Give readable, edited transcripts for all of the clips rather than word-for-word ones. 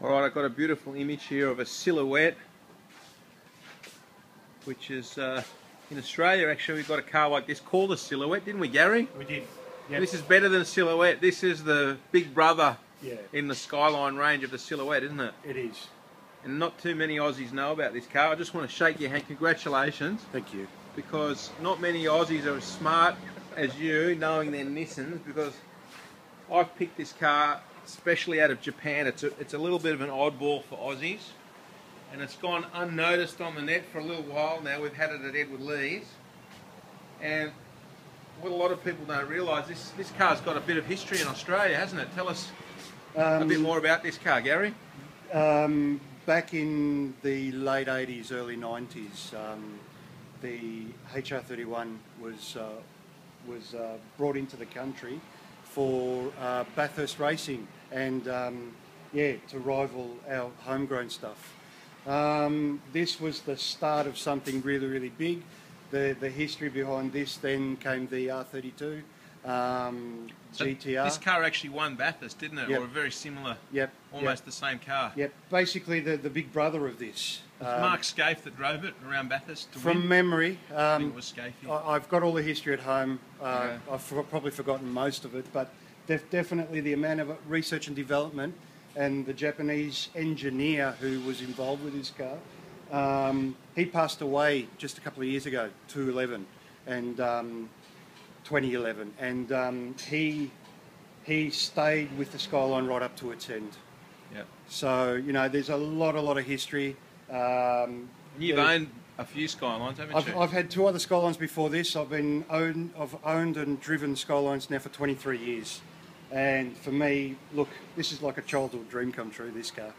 Alright, I've got a beautiful image here of a Silhouette, which is in Australia. Actually, we've got a car like this called a Silhouette, didn't we, Gary? We did. Yep. This is better than a Silhouette. This is the big brother Yeah. in the Skyline range of the Silhouette, isn't it? It is. And not too many Aussies know about this car. I just want to shake your hand. Congratulations. Thank you. Because not many Aussies are as smart as you, knowing their Nissans, because I've picked this car especially out of Japan. It's a little bit of an oddball for Aussies, and it's gone unnoticed on the net for a little while now. We've had it at Edward Lee's, and what a lot of people don't realise, this car's got a bit of history in Australia, hasn't it? Tell us a bit more about this car, Gary. Back in the late 80s, early 90s, the HR31 was brought into the country for Bathurst racing and yeah, to rival our homegrown stuff. This was the start of something really, really big. The history behind this, then came the R32 GTR. This car actually won Bathurst, didn't it? Yep. Or a very similar, yep. almost Yep. the same car. Yep, basically the big brother of this. It's Mark Scaife that drove it around Bathurst to From win. memory, I think it was Scaife. I've got all the history at home. Yeah. I've probably forgotten most of it, but definitely the amount of research and development and the Japanese engineer who was involved with this car. He passed away just a couple of years ago, 2011, and he stayed with the Skyline right up to its end. Yep. So you know, there's a lot of history. You've owned a few Skylines, haven't you? I've had two other Skylines before this. I've owned and driven Skylines now for 23 years. And for me, look, this is like a childhood dream come true, this car.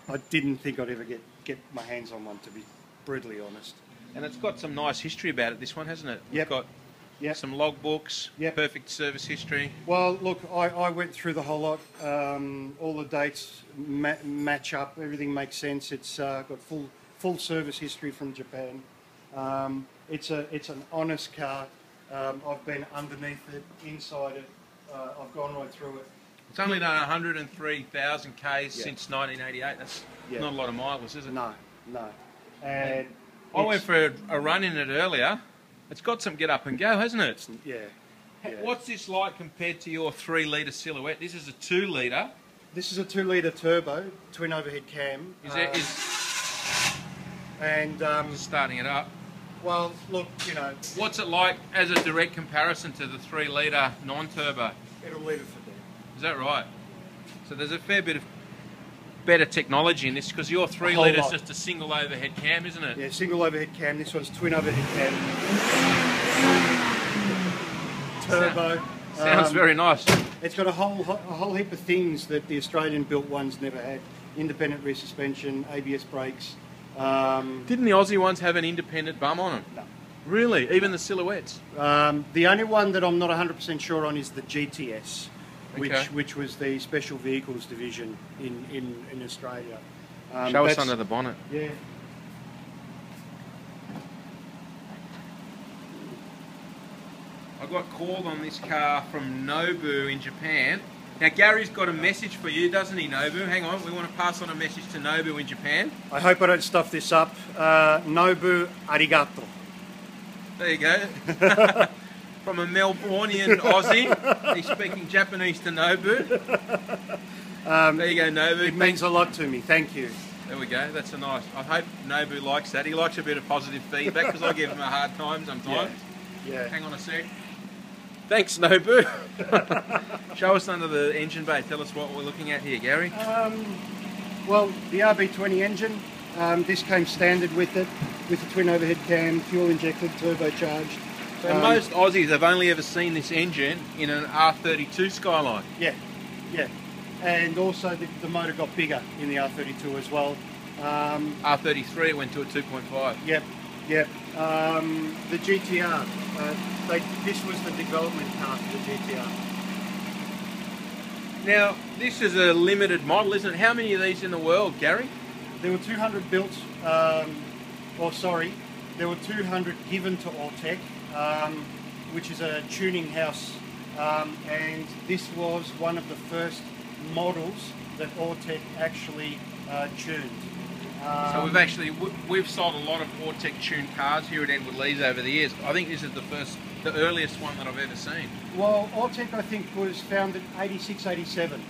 I didn't think I'd ever get my hands on one, to be brutally honest. And it's got some nice history about it, this one, hasn't it? Yep. It's got some logbooks, Yep. perfect service history. Well, look, I went through the whole lot. All the dates match up. Everything makes sense. It's got full service history from Japan. It's an honest car. I've been underneath it, inside it. I've gone right through it. It's only done 103,000 Ks since 1988. That's not a lot of miles, is it? No. And I went for a run in it earlier. It's got some get up and go, hasn't it? Yeah. What's this like compared to your 3-litre Silhouette? This is a 2-litre. This is a 2-litre turbo, twin overhead cam. And Just starting it up. well, look, you know, What's it like as a direct comparison to the 3-litre non-turbo? it'll leave it for there. Is that right? So there's a fair bit of better technology in this, because your 3 whole litre is lot. just a single overhead cam, isn't it? Yeah, single overhead cam. This one's twin overhead cam. Turbo. Sounds very nice. It's got a whole heap of things that the Australian built ones never had. Independent rear suspension, ABS brakes. Didn't the Aussie ones have an independent bum on them? No. Really? Even the Silhouettes? The only one that I'm not 100% sure on is the GTS, Okay. which was the special vehicles division in Australia. Show us under the bonnet. Yeah. I got called on this car from Nobu in Japan. Now Gary's got a message for you, doesn't he, Nobu? Hang on, we want to pass on a message to Nobu in Japan. I hope I don't stuff this up. Nobu arigato. There you go. From a Melbourneian Aussie, he's speaking Japanese to Nobu. There you go, Nobu. It means a lot to me. Thank you. There we go. That's a nice. I hope Nobu likes that. He likes a bit of positive feedback, because I give him a hard time sometimes. Yeah. Hang on a sec. Thanks, Nobu. Show us under the engine bay. Tell us what we're looking at here, Gary. Well, the RB20 engine. This came standard with it, with the twin overhead cam, fuel injected, turbocharged. So most Aussies have only ever seen this engine in an R32 Skyline. Yeah. And also the motor got bigger in the R32 as well. R33 it went to a 2.5. Yep. The GTR. This was the development car for the GTR. Now, this is a limited model, isn't it? How many of these in the world, Gary? There were 200 built, there were 200 given to Autech, which is a tuning house, and this was one of the first models that Autech actually tuned. So we've sold a lot of Autech tuned cars here at Edward Lee's over the years. I think this is the earliest one that I've ever seen. Well, Autech I think was founded 86, 87.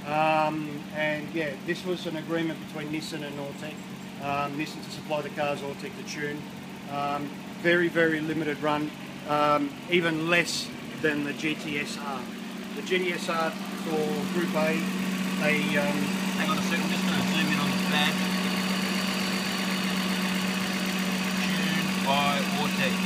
And yeah, this was an agreement between Nissan and Autech. Nissan to supply the cars, Autech to tune. Very, very limited run, even less than the GTSR. The GTSR for Group A, they... Hang on a second, I'm just going to zoom in on the badge. Tuned by Autech.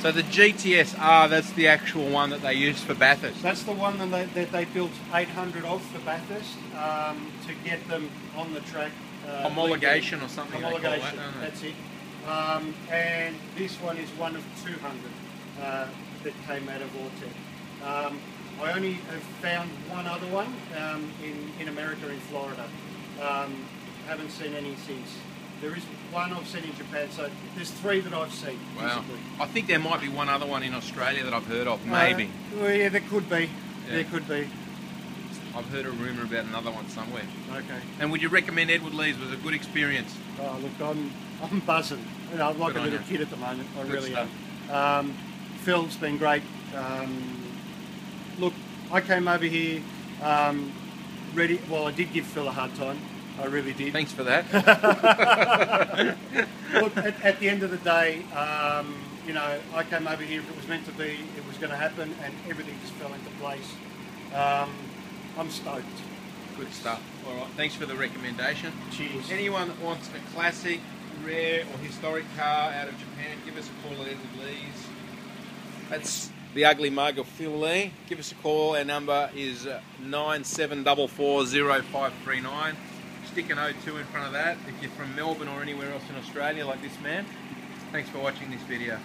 So the GTSR, that's the actual one that they used for Bathurst. That's the one that they built 800 of for Bathurst to get them on the track. Homologation or something. Homologation, they call that, that's it. And this one is one of 200 that came out of Autech. I only have found one other one in America, in Florida. Haven't seen any since. There is one I've seen in Japan, so there's 3 that I've seen. Wow. Basically. I think there might be one other one in Australia that I've heard of, maybe. Well, yeah, there could be. Yeah. There could be. I've heard a rumour about another one somewhere. Okay. And would you recommend Edward Lee's? Was a good experience? Oh, look, I'm buzzing. You know, I'm like Good a on little you. kid at the moment. I Good really stuff. am. Phil's been great. Look, I came over here ready. Well, I did give Phil a hard time. I really did. Thanks for that. Look, at the end of the day, you know, I came over here. If it was meant to be, it was going to happen, and everything just fell into place. I'm stoked. Good stuff. All right. Thanks for the recommendation. Cheers. Anyone that wants a classic, rare, or historic car out of Japan, give us a call at Edward Lee's. That's the ugly mug of Phil Lee. Give us a call. Our number is 97440539. Stick an 02 in front of that if you're from Melbourne or anywhere else in Australia like this man. Thanks for watching this video.